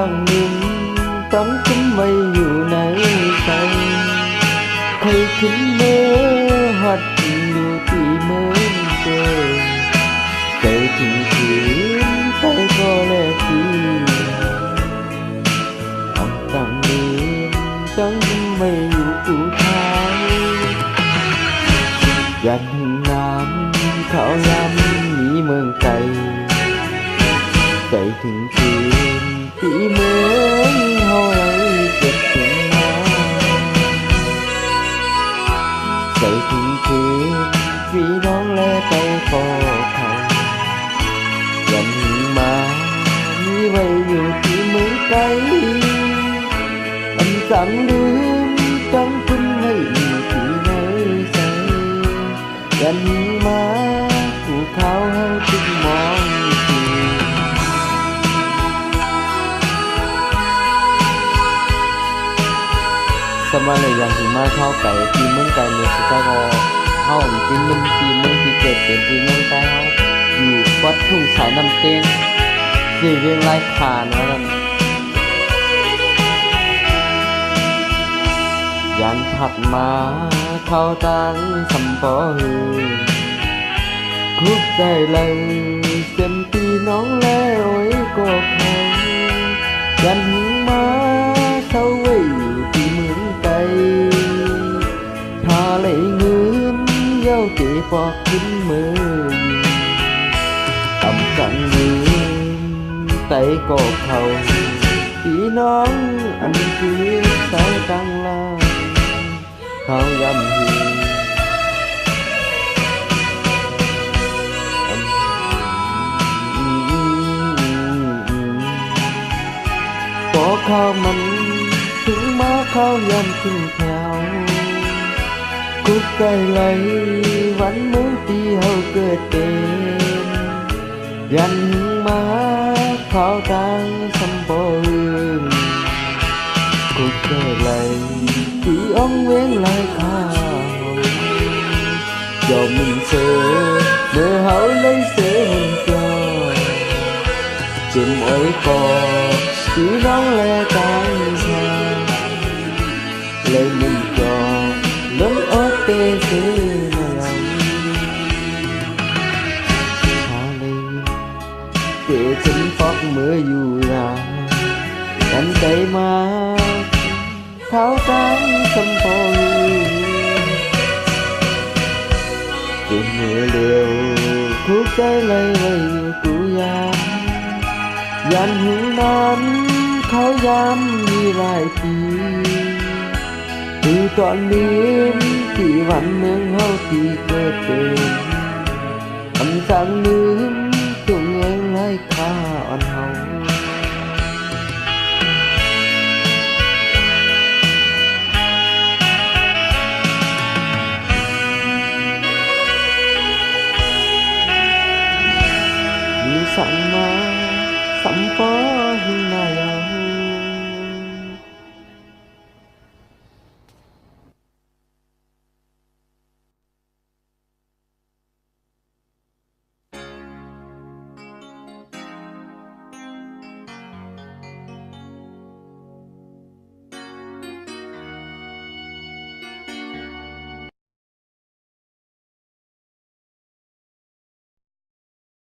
ดังหนึ่งตั้งคุ้มไว้อยู่ในใจเคยคุ้นเมื่อหัดอยู่ที่เมืองเดิมใจถึงคืนใจก็แลกที่ตั้งหนึ่งตั้งคุ้มไว้อยู่ผู้ชายยันถึงน้ำเขาย้ำหนีเมืองไกลใจถึงคืนที่เมืองเฮาไหลเก็บเสียงน้ำใจถึงคืนพี่น้องแลไปขอเขายันมามีไว้อยู่ที่เมืองไกลอันสั่งลืมจังคุณให้อยู่ที่ไหนใจยันมาผู้เขาเฮาจึงมองสมัยเลยอย่างที่มาเข้าไก่ทีเมืองไก่เมืองสุดาก็เข้าทีเมืองที่เกิดเป็นทีเมืองไก่เขาอยู่วัดทุ่งสายน้ำเต้งสี่เวียงไร่ขานนะครับยันผัดมาเข้าตังสำปอหือคุกได้เลยเต็มปีน้องแล้วไอ้ก็เขายันมาเข้าไว้อยู่ที่เมืองไก่ถ้าไหลเงินเย้าเตะปอกขึ้นมือตำสั่งเงินไตก็เขาพี่น้องอันคือสายกลางลาเขาย้ำหีพอเขามันถึงมาเขาย้ำขึ้นแถวคุกใจไหลวันเมื่อที่เฮาเกิดเป็นยันมาเขาตังสำบ่อื่นคุกใจไหลที่อ้องเว้งไหลข้าวยอมมึงเสือเมื่อเฮาเลยเสือหุ่นจอเจ็บอ้อยคอที่น้องแลตังชาเลยมึงจอล้นอดเตะซื้อมาเราหาเลยเตะฉันฟอกเมื่ออยู่ยากันใจมาเขาตั้งสมพงเจ็บเมื่อเร็วทุกใจเลยไว้อยู่กูยันหูนั้นเขาย้ำมีหลายทีคือตอนนี้ที่วันเมืองเฮาที่เกิดเป็นคำสั่งลืมตัวเองไร้ค่าอ่อนเฮามีสั่งมาสัมปอหินายาหู